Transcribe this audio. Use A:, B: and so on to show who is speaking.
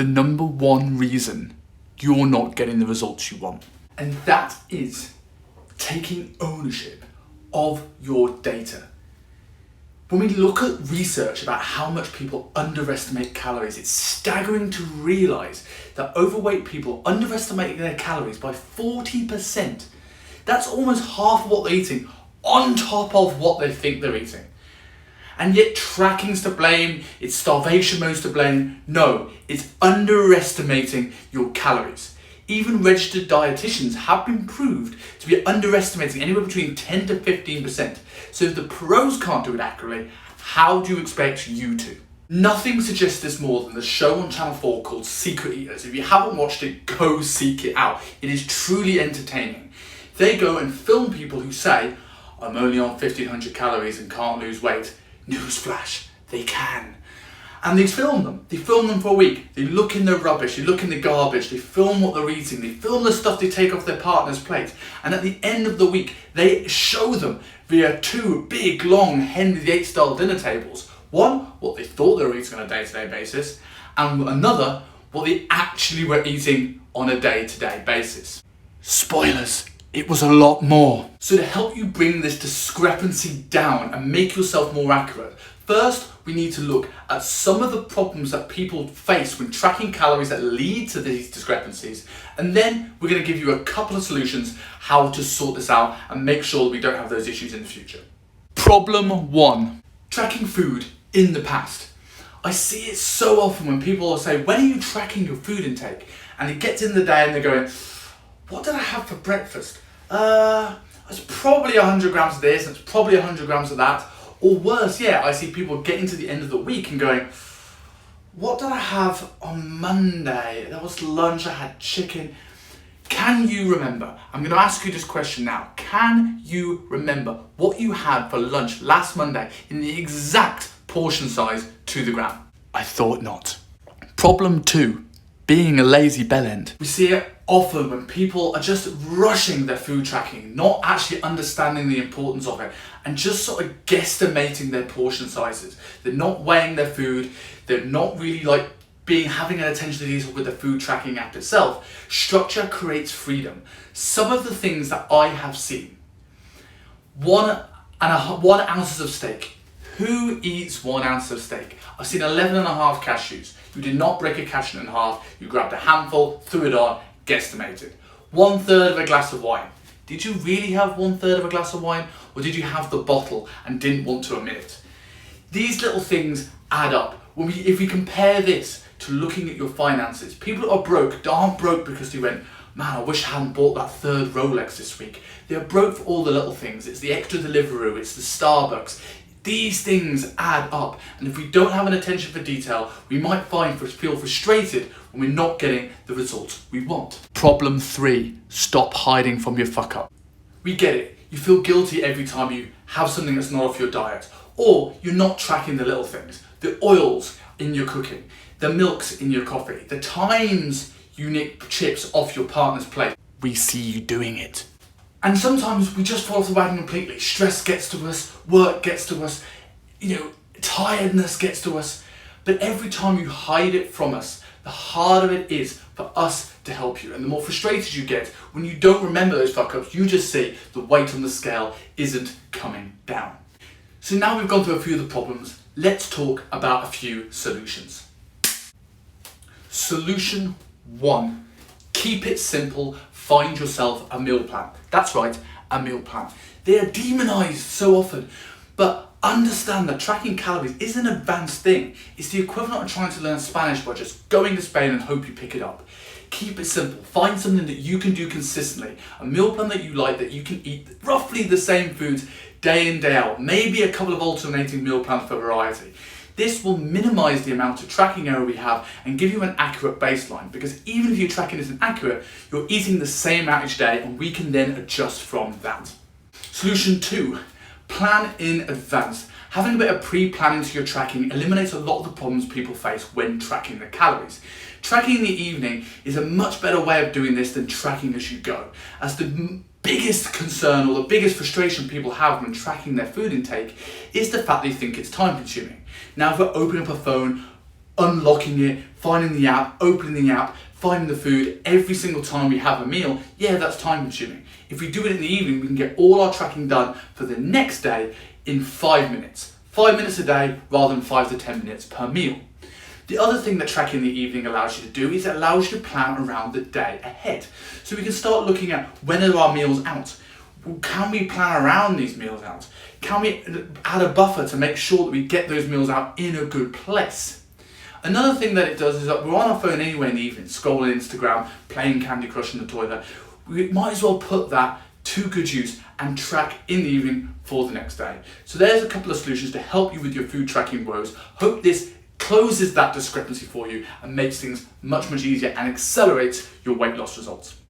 A: the number one reason you're not getting the results you want. And that is taking ownership of your data. When we look at research about how much people underestimate calories, it's staggering to realise that overweight people underestimate their calories by 40%. That's almost half of what they're eating, on top of what they think they're eating. And yet tracking's to blame, it's starvation mode's to blame. No, it's underestimating your calories. Even registered dietitians have been proved to be underestimating anywhere between 10 to 15%. So if the pros can't do it accurately, how do you expect you to? Nothing suggests this more than the show on Channel 4 called Secret Eaters. If you haven't watched it, go seek it out. It is truly entertaining. They go and film people who say, I'm only on 1500 calories and can't lose weight. Newsflash, they can. And they film them. They film them for a week. They look in the rubbish, they look in the garbage, they film what they're eating, they film the stuff they take off their partner's plate. And at the end of the week, they show them via two big, long Henry VIII style dinner tables. One, what they thought they were eating on a day-to-day basis, and another, what they actually were eating on a day-to-day basis. Spoilers, it was a lot more. So to help you bring this discrepancy down and make yourself more accurate, first, we need to look at some of the problems that people face when tracking calories that lead to these discrepancies. And then we're going to give you a couple of solutions how to sort this out and make sure that we don't have those issues in the future. Problem 1, tracking food in the past. I see it so often when people say, when are you tracking your food intake? And it gets in the day and they're going, what did I have for breakfast? It's probably 100 grams of this, and it's probably 100 grams of that. Or worse, I see people getting to the end of the week and going, what did I have on Monday? That was lunch, I had chicken. Can you remember? I'm going to ask you this question now. Can you remember what you had for lunch last Monday in the exact portion size to the gram? I thought not. Problem 2, being a lazy bellend. We see it often when people are just rushing their food tracking, not actually understanding the importance of it, and just sort of guesstimating their portion sizes. They're not weighing their food, they're not really having an attention to detail with the food tracking app itself. Structure creates freedom. Some of the things that I have seen, 1 ounce of steak. Who eats 1 ounce of steak? I've seen 11.5 cashews. You did not break a cashew in half, you grabbed a handful, threw it on, guesstimated. 1/3 of a glass of wine. Did you really have 1/3 of a glass of wine, or did you have the bottle and didn't want to omit it? These little things add up. If we compare this to looking at your finances, people that are broke aren't broke because they went, man, I wish I hadn't bought that 3rd Rolex this week. They are broke for all the little things. It's the extra Deliveroo, it's the Starbucks. These things add up, and if we don't have an attention for detail, we might feel frustrated when we're not getting the results we want. Problem 3, stop hiding from your fuck up. We get it. You feel guilty every time you have something that's not off your diet, or you're not tracking the little things, the oils in your cooking, the milks in your coffee, the times you nick chips off your partner's plate. We see you doing it. And sometimes we just fall off the wagon completely. Stress gets to us, work gets to us, tiredness gets to us. But every time you hide it from us, the harder it is for us to help you. And the more frustrated you get when you don't remember those fuck ups, you just see the weight on the scale isn't coming down. So now we've gone through a few of the problems, let's talk about a few solutions. Solution 1, keep it simple. Find yourself a meal plan. That's right, a meal plan. They are demonized so often, but understand that tracking calories is an advanced thing. It's the equivalent of trying to learn Spanish by just going to Spain and hope you pick it up. Keep it simple. Find something that you can do consistently. A meal plan that you like, that you can eat roughly the same foods day in, day out. Maybe a couple of alternating meal plans for variety. This will minimize the amount of tracking error we have and give you an accurate baseline, because even if your tracking isn't accurate, you're eating the same amount each day and we can then adjust from that. Solution 2, plan in advance. Having a bit of pre-planning to your tracking eliminates a lot of the problems people face when tracking their calories. Tracking in the evening is a much better way of doing this than tracking as you go, as the biggest concern or the biggest frustration people have when tracking their food intake is the fact they think it's time consuming. Now, if we're opening up a phone, unlocking it, finding the app, opening the app, finding the food every single time we have a meal, yeah, that's time consuming. If we do it in the evening, we can get all our tracking done for the next day in 5 minutes. 5 minutes a day rather than 5 to 10 minutes per meal. The other thing that tracking in the evening allows you to do is it allows you to plan around the day ahead. So we can start looking at when are our meals out. Can we plan around these meals out? Can we add a buffer to make sure that we get those meals out in a good place? Another thing that it does is that we're on our phone anyway in the evening, scrolling Instagram, playing Candy Crush in the toilet. We might as well put that to good use and track in the evening for the next day. So there's a couple of solutions to help you with your food tracking woes. Hope this closes that discrepancy for you and makes things much, much easier and accelerates your weight loss results.